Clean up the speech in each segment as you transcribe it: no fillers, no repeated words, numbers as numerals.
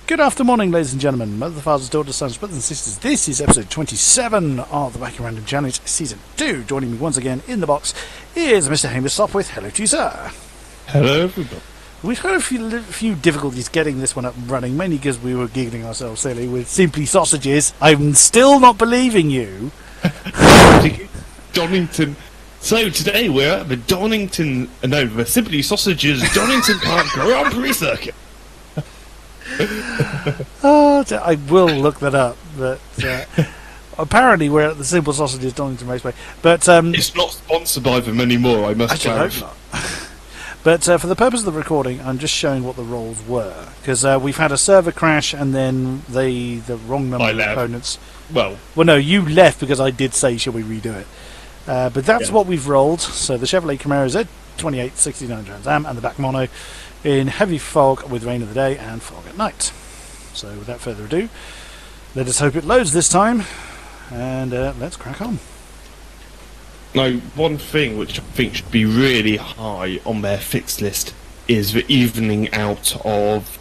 Good afternoon, ladies and gentlemen, mothers, fathers, daughters, sons, brothers and sisters. This is episode 27 of the Wacky Random Challenge Season 2. Joining me once again in the box is Mr. Hamish Sopwith. Hello to you, sir. Hello, everybody. We've had a few difficulties getting this one up and running, mainly because we were giggling ourselves silly with Simply Sausages. I'm still not believing you. Donnington. So today we're at the Donnington, the Simply Sausages Donnington Park Grand Prix Circuit. I will look that up, but apparently we're at the Simple Sausages Donnington Raceway. But it's not sponsored by them anymore, I must clarify. But for the purpose of the recording, I'm just showing what the roles were, because we've had a server crash and then the wrong number of opponents. Well, no, you left because I did say, shall we redo it? But that's what we've rolled. So the Chevrolet Camaro Z28 69 Trans Am and the back mono in heavy fog with rain of the day and fog at night. So without further ado, let us hope it loads this time, and let's crack on. Now, one thing which I think should be really high on their fixed list is the evening out of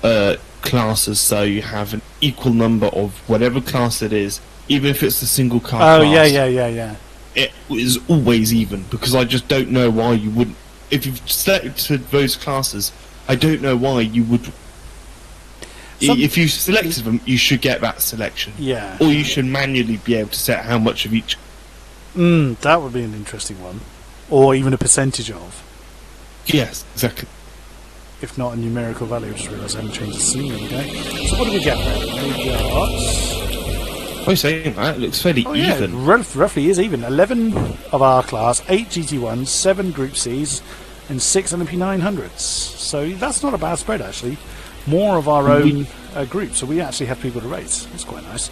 classes, so you have an equal number of whatever class it is, even if it's a single car class. Yeah. It is always even, because I just don't know why you wouldn't. If you've selected those classes, I don't know why you would. If you selected them, you should get that selection. Yeah. Or you should manually be able to set how much of each. That would be an interesting one. Or even a percentage of. Yes, exactly. If not a numerical value, I just realised I haven't changed the scene. There we go. So what do we get there? We got... I was saying that, it looks fairly even. Yeah, roughly is even. 11 of our class, 8 GT1s, 7 Group Cs, and 6 LMP900s. So that's not a bad spread, actually. More of our own group, so we actually have people to race. That's quite nice.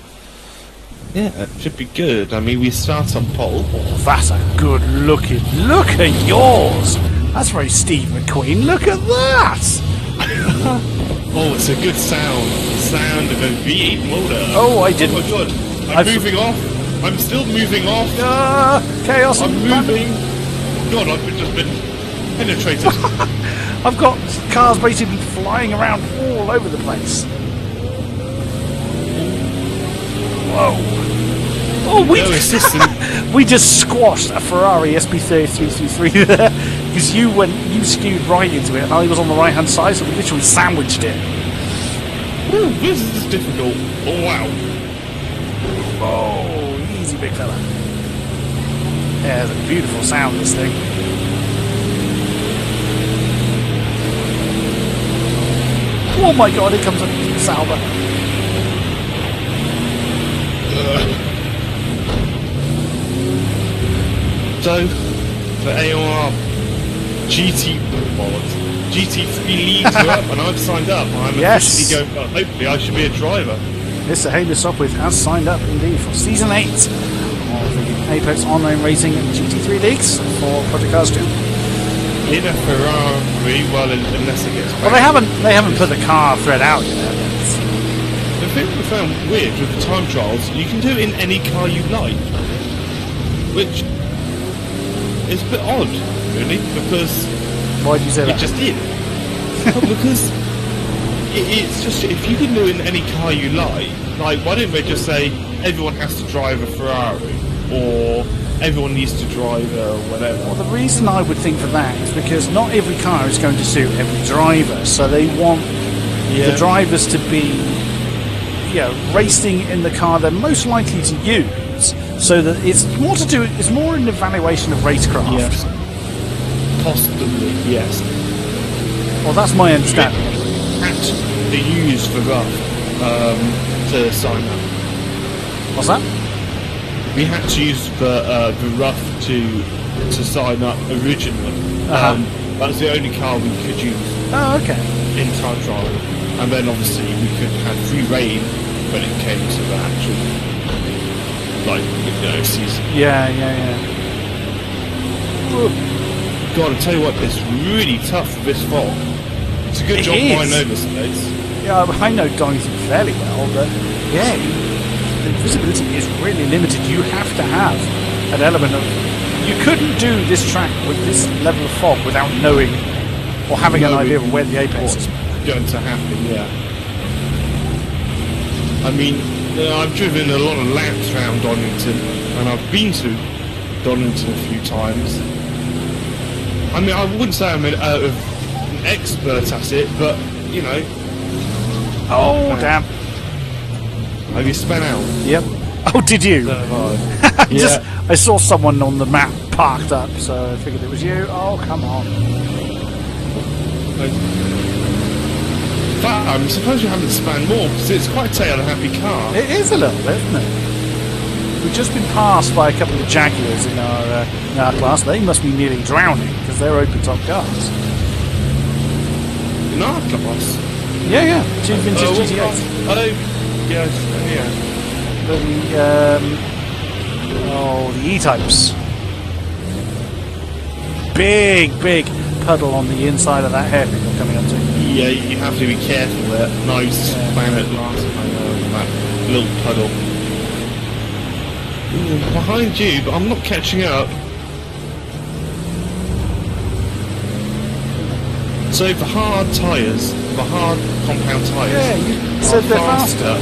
Yeah, it should be good. I mean, we start on pole. Oh, that's a good looking. Look at yours! That's very Steve McQueen. Look at that! Oh, it's a good sound. The sound of a V8 motor. Oh, I didn't. Oh my god. I'm moving off. I'm still moving off. Chaos. I'm moving. God, I've just been penetrated. I've got cars basically flying around all over the place. Whoa. Oh, we just squashed a Ferrari SP3333 there, because you skewed right into it and I was on the right hand side, so we literally sandwiched it. Ooh, this is difficult. Oh wow. Oh, easy big fella. Yeah, there's a beautiful sound, this thing. Oh my god, here comes a Sauber. So, the AOR GT3 leads are up and I've signed up. I'm officially going, hopefully I should be a driver. Mr. Hamish Sopwith has signed up indeed for Season 8 of the Apex Online Racing and GT3 Leagues for Project Cars 2. In a Ferrari, well, unless it gets back. Well, they haven't put the car thread out yet. The thing we found weird with the time trials, you can do it in any car you like, which is a bit odd, really, because... Why did you say that? It just did. Well, because it's just, if you can do it in any car you like, why don't they just say everyone has to drive a Ferrari, or everyone needs to drive a whatever? Well, the reason I would think for that is because not every car is going to suit every driver, so they want the drivers to be racing in the car they're most likely to use, so that it's more an evaluation of racecraft. Yes. Possibly, yes. Well, that's my understanding. They use the rough to sign up. What's that? We had to use the rough to sign up originally. That was the only car we could use. Oh, okay. In time trial, and then obviously we could have free reign when it came to the actual, season. Yeah. God, I tell you what, it's really tough with this fog. It's a good job I know this place. Yeah, I know Donnington fairly well, but the visibility is really limited. You have to have an element of... You couldn't do this track with this level of fog without knowing or having an idea of where the apex is going to happen, yeah. I mean, I've driven a lot of laps around Donnington, and I've been to Donnington a few times. I mean, I wouldn't say I'm an expert at it, but, you know... Oh, damn. Have you spun out? Yep. Oh, did you? Yeah. I saw someone on the map parked up, so I figured it was you. Oh, come on. But I'm surprised you haven't spun more, because it's quite a tail-happy car. It is a little bit, isn't it? We've just been passed by a couple of Jaguars in our class. They must be nearly drowning, because they're open-top cars. In our class? Yeah. Two vintage GTAs. Oh, yes, yeah. The E-types. Big puddle on the inside of that hairpin we're coming up to. Yeah, you have to be careful there. Nice planet last time that little puddle. Ooh, behind you, but I'm not catching up. So for hard tyres, for hard compound tyres, you said they're faster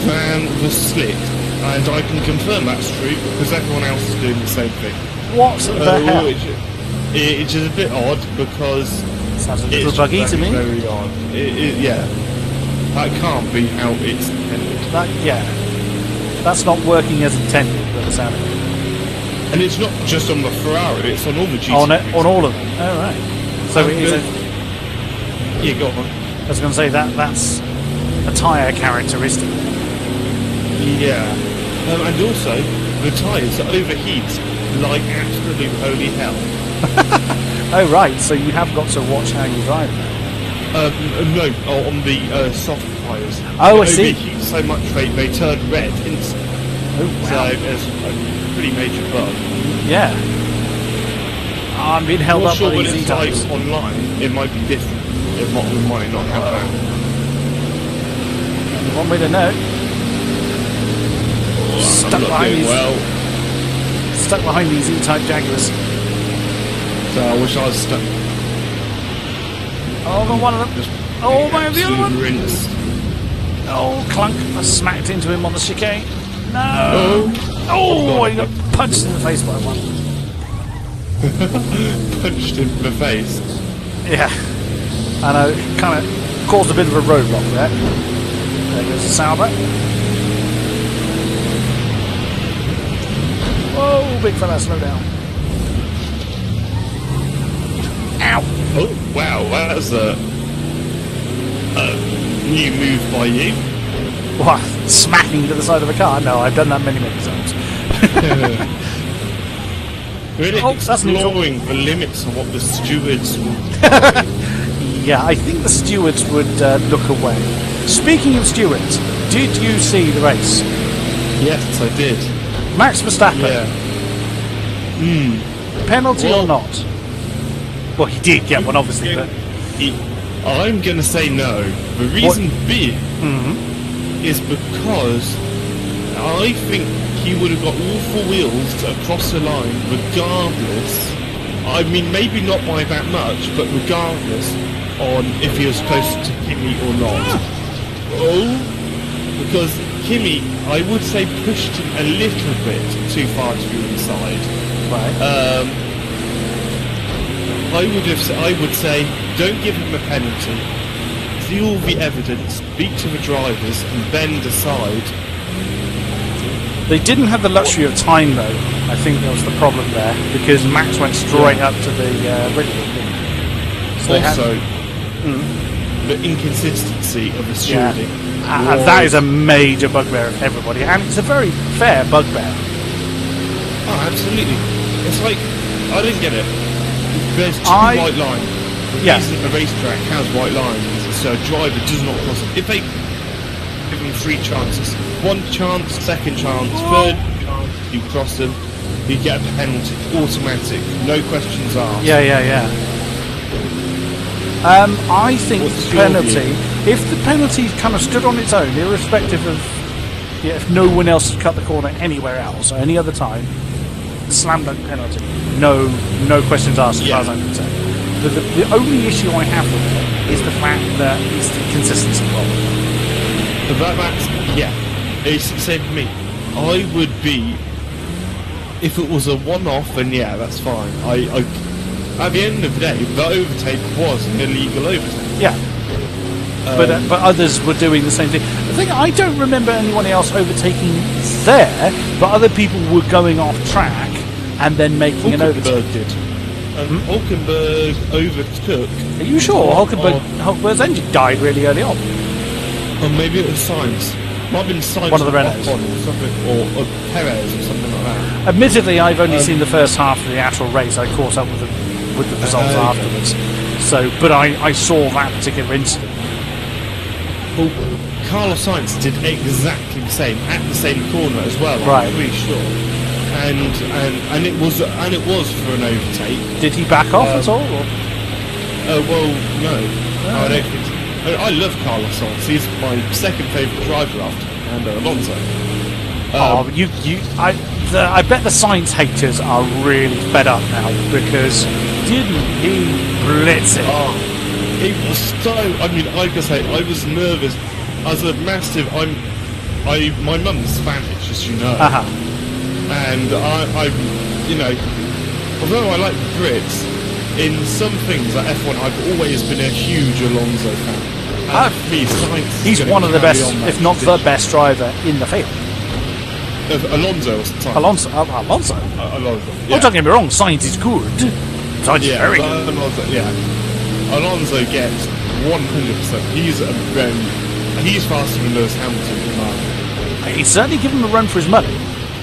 than the slick, and I can confirm that's true because everyone else is doing the same thing. What the hell? It's just a bit odd because sounds a little buggy to me. Very odd. Yeah, that can't be how it's intended. That's not working as intended. By the sound of it. And it's not just on the Ferrari; it's on all the GT. On all of them. Oh right. So it is. Yeah, go on. I was going to say that's a tyre characteristic. Yeah, and also the tyres overheat like absolute holy hell. Oh right, so you have got to watch how you drive now. No, on the soft tyres. Oh, I see. They overheat so much they turn red instantly. Oh wow. So it's a pretty major bug. Yeah. I'm being held up by these E-types. Online, it might be different. We might not have that. One way to know. Stuck behind these E-type Jaguars. So I wish I was stuck. Oh, got one of them. Oh, man, the other one. Rinsed. Oh, clunk. I smacked into him on the chicane. No. Oh, he got punched in the face by one. Punched him in the face. Yeah. I know, it kind of caused a bit of a roadblock there. There goes the Sauber. Whoa, big fella, slow down. Ow! Oh, wow, that was a new move by you. What? Smacking to the side of a car? No, I've done that many times. Really exploring the limits of what the stewards will Yeah, I think the stewards would look away. Speaking of stewards, did you see the race? Yes, I did. Max Verstappen. Yeah. Penalty or not? Well, he did get one, obviously. But I'm going to say no. The reason being is because I think he would have got all four wheels across the line regardless. I mean, maybe not by that much, but regardless on if he was close to Kimi or not. Oh, because Kimi, I would say, pushed him a little bit too far to the inside. Right. I would say, don't give him a penalty. See all the evidence, speak to the drivers, and then decide. They didn't have the luxury of time, though. I think that was the problem there, because Max went straight up to the red bull. So also, the inconsistency of the stewarding. And that is a major bugbear of everybody, and it's a very fair bugbear. Oh, absolutely. It's like, I don't get it. There's two white lines. The reason a racetrack has white lines is so a driver does not cross them. If they give them 3 chances, 1 chance, 2nd chance, 3rd chance, you cross them, you get a penalty, automatic, no questions asked. Yeah. I think if the penalty kind of stood on its own, irrespective of if no one else had cut the corner anywhere else or any other time, slam dunk penalty, no questions asked as far as I'm concerned. The only issue I have with it is the fact that it's the consistency problem. But that's Yeah, it's the same for me. I would be, if it was a one-off, then yeah, that's fine. At the end of the day, the overtake was an illegal overtake. Yeah. But others were doing the same thing. The thing, I don't remember anyone else overtaking there, but other people were going off track and then making an overtake. Did. Hulkenberg overtook. Are you sure Hulkenberg's engine died really early on? Or maybe it was Sainz. Might have been Sainz One of the Renaults. or something, or Perez or something like that. Admittedly, I've only seen the first half of the actual race. I caught up with the results afterwards. So, but I saw that particular incident. Well, Carlos Sainz did exactly the same at the same corner as well. Right. I'm pretty sure. And it was for an overtake. Did he back off at all? Or? Well, no. I don't think so. I love Carlos Sainz. He's my second favourite driver after Fernando Alonso. I bet the Sainz haters are really fed up now because didn't he blitz it? Oh, it was so. I mean, like I say, I was nervous. As a massive, my mum's Spanish, as you know, and I, you know, although I like the Brits, in some things like F1, I've always been a huge Alonso fan. He's one of the best, if not the best driver in the field. Alonso or Sainz? Alonso. Yeah. Oh, don't get me wrong, Sainz is good. Sainz is very good. Alonso gets 100%. He's faster than Lewis Hamilton. He's certainly given him a run for his money.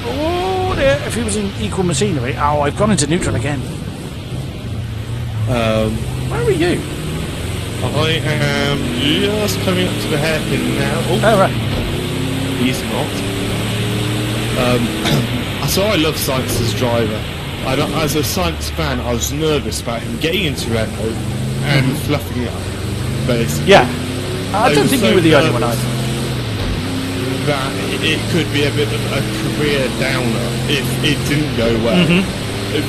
Oh dear, if he was in equal machinery. Oh, I've gone into neutral again. Where are you? I am just coming up to the hairpin now. Oh, right. He's not. So I love Sainz as driver. As a Sainz fan, I was nervous about him getting into Renault and fluffing it up, basically. Yeah. I don't think you were the only one either. That it could be a bit of a career downer if it didn't go well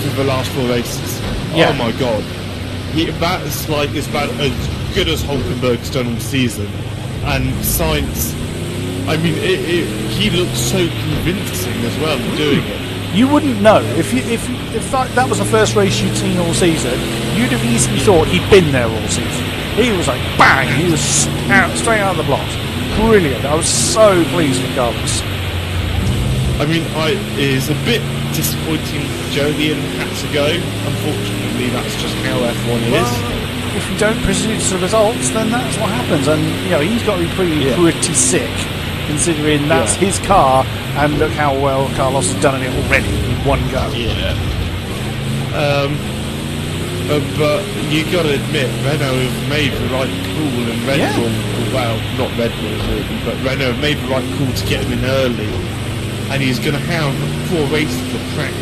for the last 4 races. Yeah. Oh my god. That's like as bad as good as Hulkenberg's done all season. And Sainz, I mean, he looks so convincing as well doing it. You wouldn't know if that was the first race you'd seen all season. You'd have easily thought he'd been there all season. He was like bang! He was straight out of the blocks. Brilliant! I was so pleased with Carlos. I mean, it's a bit disappointing. Jolyon had to go. Unfortunately, that's just how F1 is. Well, if you don't produce the results, then that's what happens. And you know he's got to be pretty sick, considering that's his car. And look how well Carlos has done it already in one go. Yeah. But you got to admit, Renault have made the right call, and Red Bull, well, not Red Bull really, but Renault have made the right call to get him in early, and he's going to have 4 races of track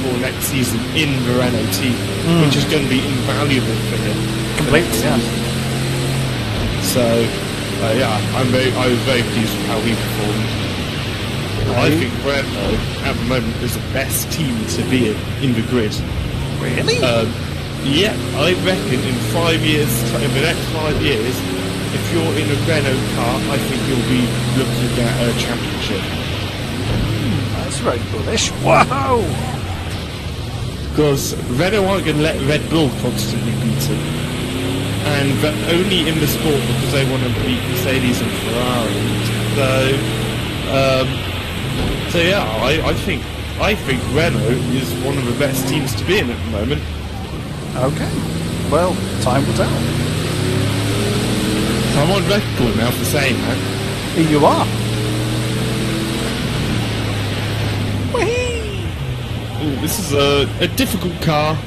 for next season in the Renault team, which is going to be invaluable for him. Completely, yeah. So, I was very pleased with how he performed. I think Renault at the moment is the best team to be in the grid. Really? Yeah, I reckon in 5 years, in the next 5 years, if you're in a Renault car, I think you'll be looking at a championship. That's very bullish. Wow! Because Renault aren't going to let Red Bull constantly beat them. And but only in the sport because they want to beat Mercedes and Ferrari. So yeah, I think Renault is one of the best teams to be in at the moment. Okay. Well, time will tell. So I'm on record now for saying that. Here you are. Ooh, this is a difficult car.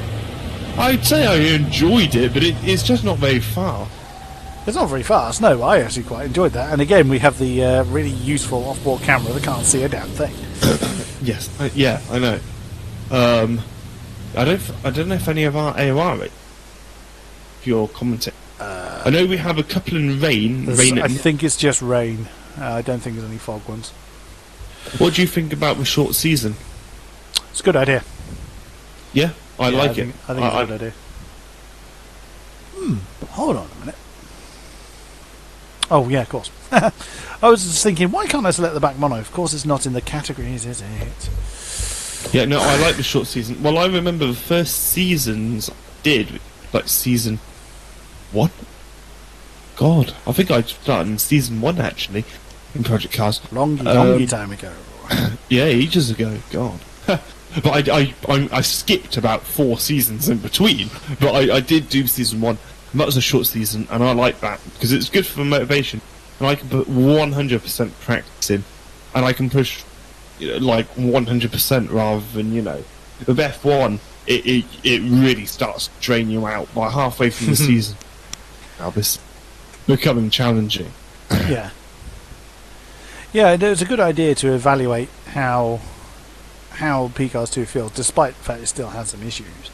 I'd say I enjoyed it, but it's just not very far. It's not very fast. No, I actually quite enjoyed that. And again, we have the really useful off-board camera that can't see a damn thing. Yes, yeah, I know. I don't know if any of our AOR if you're commenting. I know we have a couple in rain. I think it's just rain. I don't think there's any fog ones. What do you think about the short season? It's a good idea. Yeah, I like it. I think it's a good idea. Hold on a minute. Oh, yeah, of course. I was just thinking, why can't I select the back mono? Of course it's not in the categories, is it? Yeah, no, I like the short season. Well, I remember the first seasons I did, like season 1. God, I think I started in season 1 actually in Project Cars. Longy time ago. Yeah, ages ago. God. But I skipped about 4 seasons in between. But I did do season 1. And that was a short season, and I like that because it's good for motivation. And I can put 100% practice in, and I can push like 100% rather than the F1. It really starts to drain you out by halfway through the season. Now this becoming challenging. Yeah. Yeah, it's a good idea to evaluate how P-Cars 2 feels, despite the fact it still has some issues.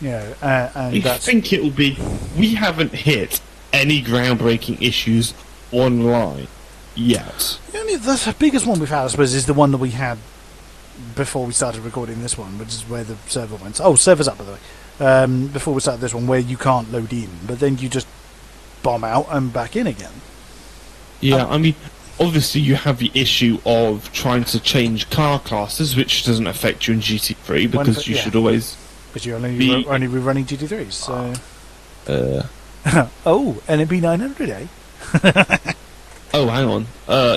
And I think it'll be. We haven't hit any groundbreaking issues online yet. The biggest one we've had, I suppose, is the one that we had before we started recording this one, which is where the server went. Oh, server's up, by the way. Before we started this one, where you can't load in, but then you just bomb out and back in again. Yeah, I mean, obviously you have the issue of trying to change car classes, which doesn't affect you in GT3 because you should always. But you're only running GT3s, so. Oh, NMP 900, eh? Oh, hang on.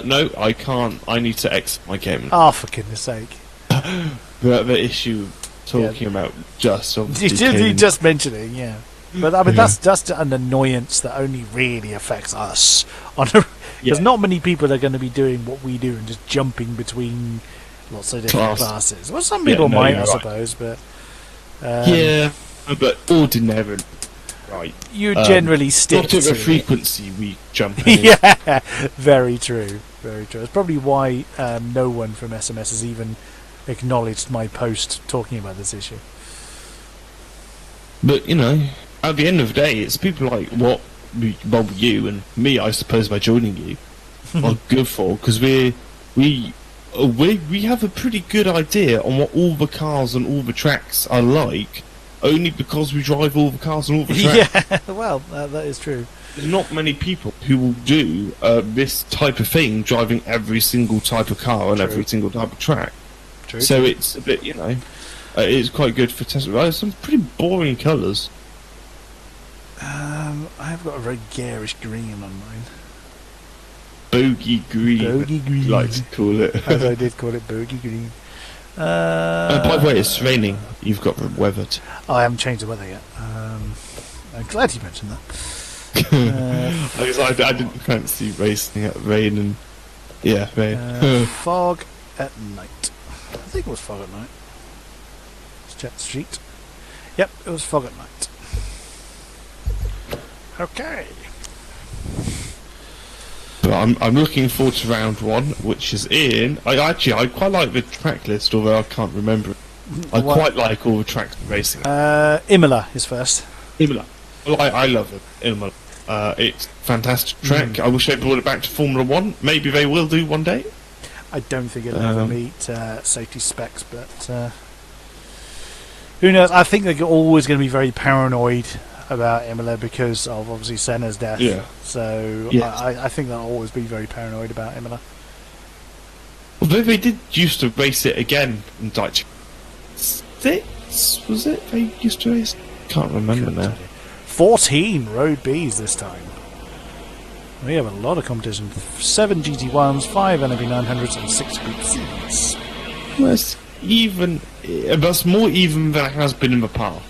No, I can't. I need to exit my game. Oh, for goodness sake. The issue talking about just obviously. Just mentioning, yeah. But I mean, that's just an annoyance that only really affects us. Because not many people are going to be doing what we do and just jumping between lots of different classes. Well, some people might, I suppose, but. Yeah, but ordinarily, right. You generally stick not at to the frequency we jump in. Yeah, very true. Very true. It's probably why no one from SMS has even acknowledged my post talking about this issue. But, at the end of the day, it's people like you and me, I suppose, by joining you, are good for, because we have a pretty good idea on what all the cars and all the tracks are like, only because we drive all the cars and all the tracks. Yeah, well, that is true. There's not many people who will do this type of thing, driving every single type of car on every single type of track. True. So it's a bit, it's quite good for testing. There's some pretty boring colours. I've got a very garish green on mine. Bogey green. Bogey green. I like to call it. As I did call it, bogey green. By the way, it's raining. You've got the weather. Oh, I haven't changed the weather yet. I'm glad you mentioned that. I didn't fancy racing at rain and rain. Fog at night. I think it was fog at night. Let's check the sheet. Yep, it was fog at night. Okay. But I'm looking forward to round 1, which is in. I quite like the track list, although I can't remember it. I quite like all the tracks racing. Imola is first. Imola. Well, I love it. Imola. It's a fantastic track. I wish they brought it back to Formula 1. Maybe they will do one day. I don't think it'll ever meet safety specs, but who knows? I think they're always going to be very paranoid about Imola because of obviously Senna's death. Yeah. So I think they'll always be very paranoid about Imola. Although they did used to race it again in like 6, was it? They used to race. Can't remember now. 14 Road Bs this time. We have a lot of competition. 7 GT1s, 5 NMP 900s, and 6 Group Cs. That's more even than it has been in the past.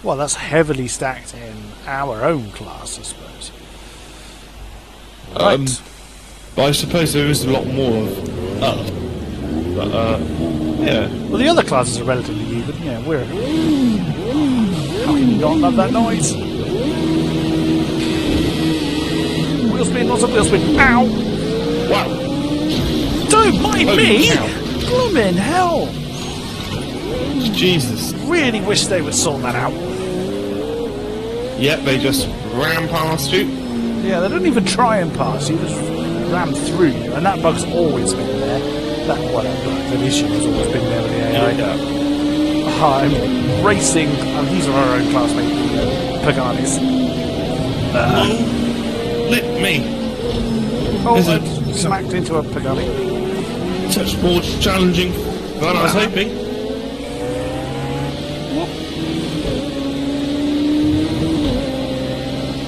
Well, that's heavily stacked in our own class, I suppose. Right. But I suppose there is a lot more of us. But, yeah. Well, the other classes are relatively even. Yeah, we're... How can you not love that noise? Wheel spin, lots of wheel spin. Ow! Wow. Don't mind me! Blooming hell! Jesus. Really wish they would sort that out. Yep, they just ram past you. Yeah, they don't even try and pass, you just ram through you, and that bug's always been there. That issue has always been there with the AI. Yeah. I'm racing, these are our own classmates, Paganis. flip me. Oh, I smacked into a Pagani. Touch more challenging than I was hoping.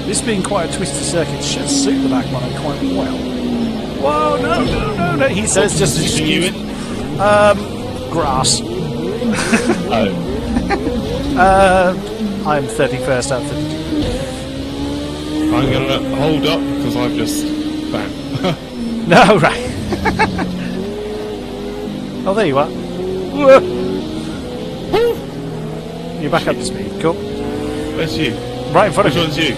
This being quite a twisty circuit should suit the back mono quite well. Whoa, no. He says just as you grass. Oh. I'm 31st out of 32. I'm going to hold up because I've just... Bam. No, right. Oh, there you are. You're back up to speed. Cool. Where's you? Right in front of Which you. one's you?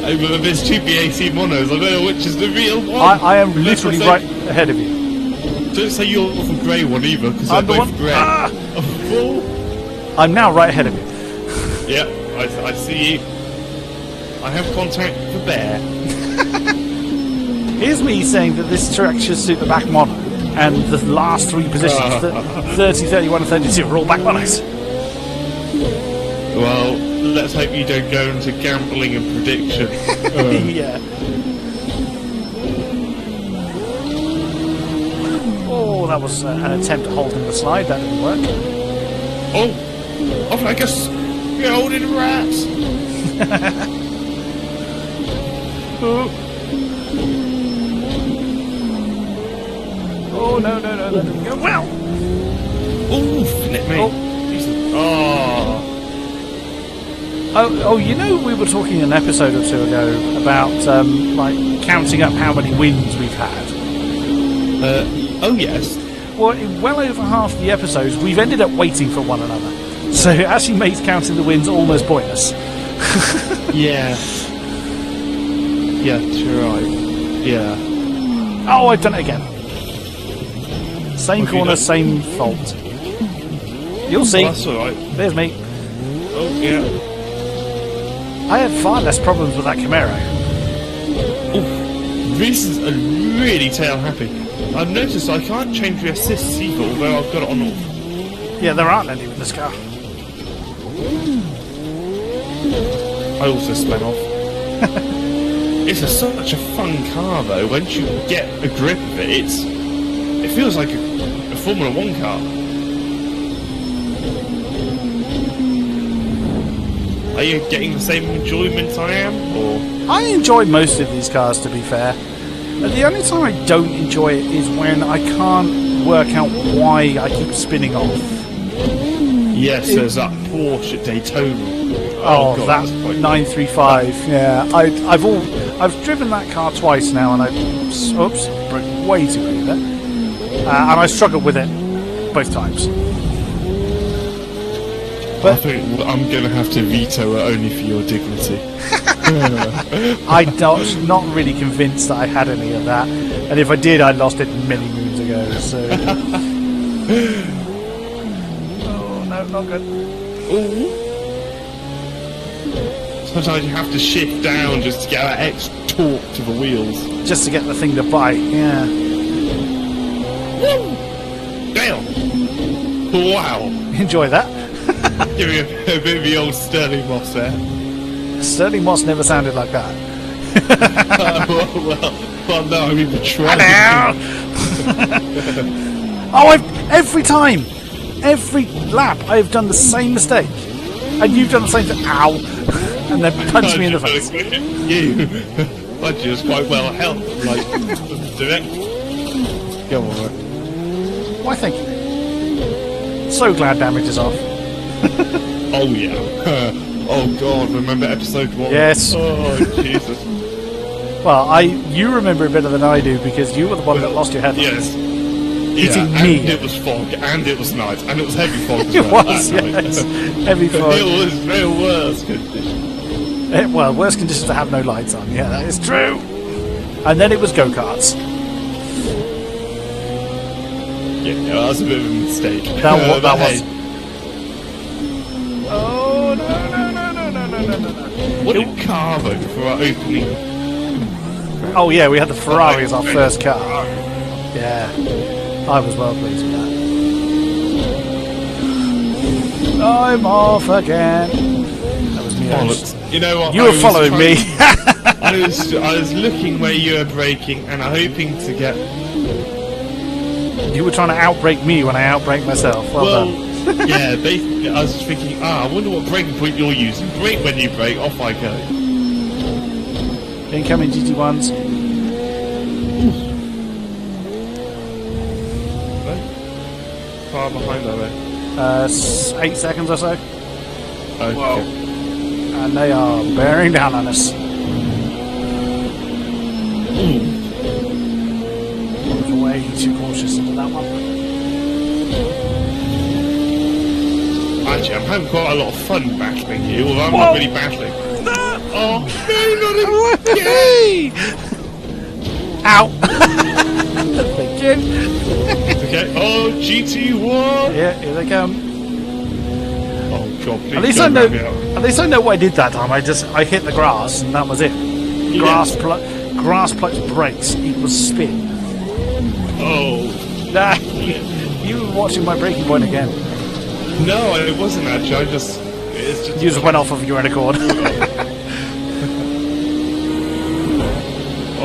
Oh, there's two BAC monos. I don't know which is the real one. I am literally right ahead of you. Don't say you're the grey one either, because they're I'm the both one. grey. Ah! Oh. I'm now right ahead of you. Yeah, I see you. I have contact with the bear. Here's me saying that this track should suit the back mono, and the last three positions, 30, 31 and 32, are all back monos. Well, let's hope you don't go into gambling and prediction. Yeah. Oh, that was an attempt at holding the slide. That didn't work. Oh, I guess you're holding rats. Oh, no. That didn't go well. Oh, flip me. Oh, you know, we were talking an episode or two ago about like counting up how many wins we've had. Oh yes. Well, in well over half the episodes, we've ended up waiting for one another. So it actually makes counting the wins almost pointless. Yeah. Yeah, you're right. Yeah. Oh, I've done it again. Same corner, same fault. You'll see. Oh, that's alright. There's me. Oh, yeah. I had far less problems with that Camaro. Oh, Reese's are really tail happy. I've noticed I can't change the assists either, although I've got it on all. Yeah, there aren't any with this car. I also spun off. It's such a fun car though. Once you get a grip of it, it feels like a Formula 1 car. Are you getting the same enjoyment I am, or? I enjoy most of these cars, to be fair. The only time I don't enjoy it is when I can't work out why I keep spinning off. Yes, there's that Porsche Daytona. Oh, God, that 935. Yeah, I've driven that car twice now, and oops, broke way too early there, and I struggled with it both times. But I think I'm going to have to veto it only for your dignity. I'm not really convinced that I had any of that, and if I did, I lost it many moons ago. So, oh no, not good. Ooh. Sometimes you have to shift down just to get that extra torque to the wheels. Just to get the thing to bite. Yeah. Damn. Wow. Enjoy that. Give me a bit of the old Sterling Moss there. Sterling Moss never sounded like that. Well, no, I mean the track. Oh, every every lap, I've done the same mistake, and you've done the same thing. Ow! And then punched me in the face. You, I just quite well helped. Like, direct. Go on. Right. Why, thank you. So glad damage is off. Oh yeah. Oh god, remember episode 1? Yes. Oh Jesus. Well, you remember it better than I do because you were the one that lost your head. Yes. Hitting me. And it was fog, and it was night, and it was heavy fog as It well. was, yes. Heavy fog. It was very worse conditions. Well, worse conditions to have no lights on. Yeah, that is true. And then it was go-karts. Yeah, that was a bit of a mistake. That was. Hey. Oh, no. What did car vote for our opening? Oh, yeah, we had the Ferrari as our first car. Yeah, I was well pleased with that. I'm off again. That was me. You know what? You were following me. I was looking where you were braking and hoping to get. You were trying to outbrake me when I outbrake myself. Well done. Yeah, basically, I was just thinking, I wonder what braking point you're using. Brake when you brake, off I go. Incoming GT1s. Far behind, are they? 8 seconds or so. Okay. Whoa. And they are bearing down on us. Way too cautious into that one. Actually, I'm having quite a lot of fun battling you, although I'm not really battling. Oh, no, not again! Ow! Thank you. Okay, oh, GT1! Yeah, here they come. Oh, God, please At least I know what I did that time. I hit the grass and that was it. Grass plus brakes equals spin. Oh. Nah, you were watching my braking point again. No, it wasn't actually. You just went off of your own accord.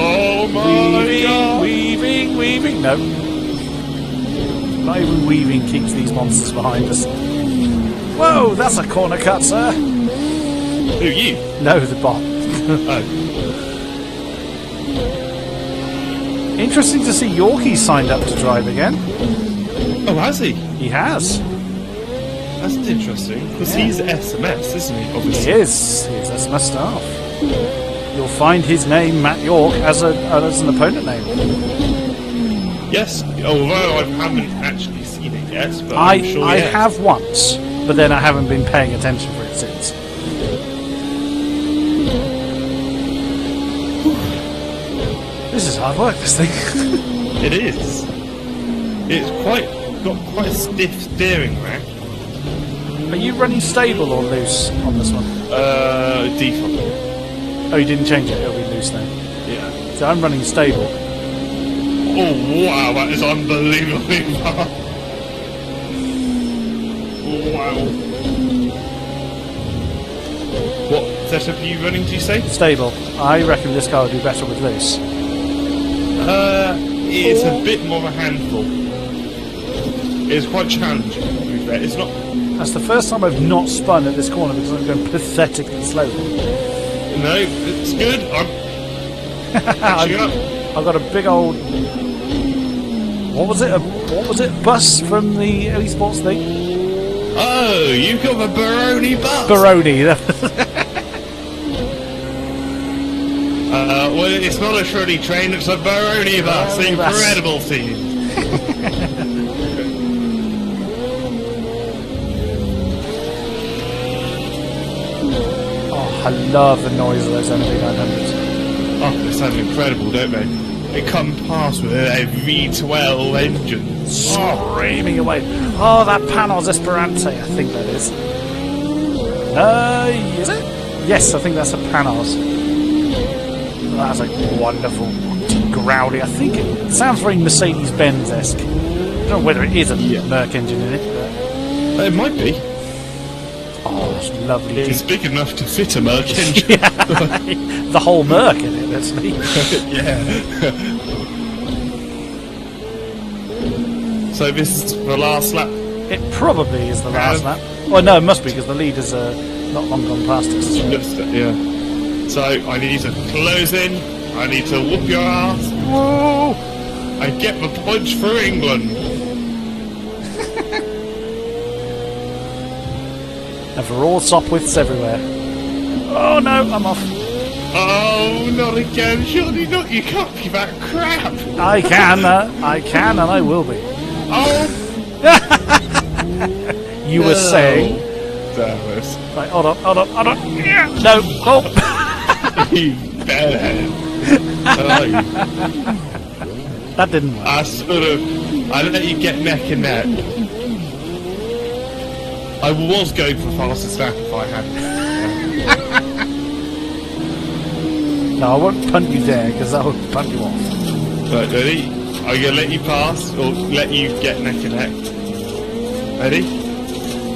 Oh my God! Weaving. No. Not even weaving keeps these monsters behind us. Whoa, that's a corner cut, sir. Who, you? No, the bot. Oh. Interesting to see Yorkie signed up to drive again. Oh, has he? He has. That's interesting, because he's SMS, isn't he? Obviously. He is. He is SMS staff. You'll find his name, Matt York, as an opponent name. Yes, although I haven't actually seen it yet, but I'm sure I have once, but then I haven't been paying attention for it since. This is hard work, this thing. It is. It's got quite a stiff steering rack. Are you running stable or loose on this one? Default. Oh, you didn't change it, it'll be loose then. Yeah. So I'm running stable. Oh, wow, that is unbelievably fast. Wow. What setup are you running, do you say? Stable. I reckon this car will do better with loose. It's a bit more of a handful. It's quite challenging, to be fair. It's not... That's the first time I've not spun at this corner because I'm going pathetically slowly. No, it's good. I've got a big old... What was it? Bus from the eSports thing? Oh, you've got the Baroni bus. Baroni. Well, it's not a trolley train, it's a Baroni bus. Incredible scene. Oh, I love the noise of those MV900s. Oh, they sound incredible, don't they? They come past with a V12 engine. Screaming away. Oh, that Panos Esperante, I think that is. Is it? Yes, I think that's a Panos. That's like wonderful, growly. I think it sounds very Mercedes-Benz-esque. I don't know whether it is a Merc engine in it, but... It might be. Oh, that's lovely. It's big enough to fit a Merc engine. The whole Merc in it, actually. Yeah. So this is the last lap? It probably is the last lap. Well, no, it must be, because the leaders are not long gone past us. So. Yeah. So I need to close in, I need to whoop your ass, Whoa! and get the points for England. And for all Sopwiths everywhere. Oh no, I'm off. Oh, not again, surely not, you can't be that crap. I can, and I will be. Oh! You were saying... Damn it. Right, hold on. Yeah. No, oh! You bedhead. That didn't work. I let you get neck and neck. I was going for fastest lap if I hadn't. No, I won't punt you there, because that would punt you off. Right, ready? I'm going to let you pass, or let you get neck and neck. Ready?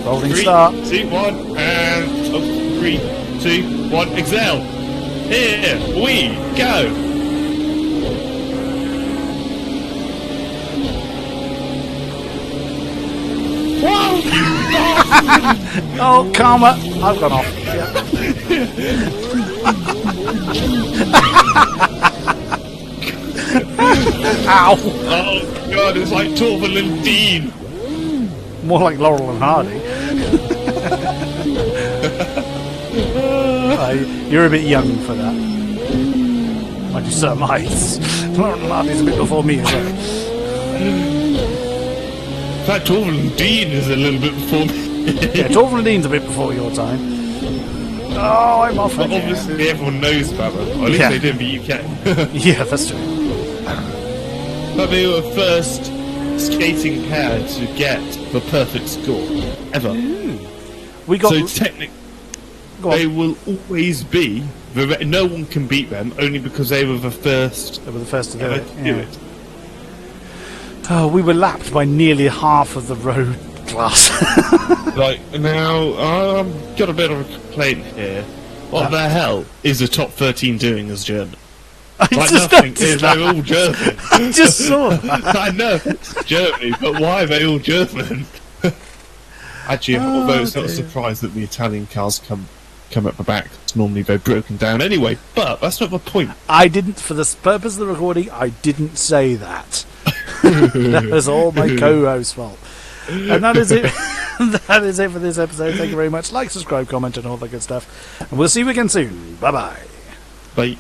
Rolling 3, start. 2, 1, and... Oh, 3, 2, 1, excel! Here we go! Whoa! Oh, karma! I've gone off. Yeah. Ow! Oh god, it's like Torval and Dean! More like Laurel and Hardy. You're a bit young for that. I do surmise. Laurel and Hardy's a bit before me as well. In fact, Torval and Dean is a little bit before me. Yeah, Torval and Dean's a bit before your time. Oh, I'm off But again. obviously everyone knows about them. Or at least Yeah. they do, but you can. Yeah, that's true. But they were the first skating pair to get the perfect score ever. We got. So technically, Go on. they will always be. No one can beat them only because they were the first They were the first to do ever it. to Yeah. do it. Oh, we were lapped by nearly half of the road class. Like now, I've got a bit of a complaint here. What the hell is the top 13 doing as German? I Like just nothing. noticed They're that. all German. I just saw that. I know it's Germany, but why are they all German? Actually, although it's not a surprise that the Italian cars come at the back. It's normally they're broken down anyway. But that's not the point. I didn't, for the purpose of the recording, I didn't say that. That was all my co-host's fault. And that is it. That is it for this episode. Thank you very much. Like, subscribe, comment, and all that good stuff. And we'll see you again soon. Bye-bye. Bye.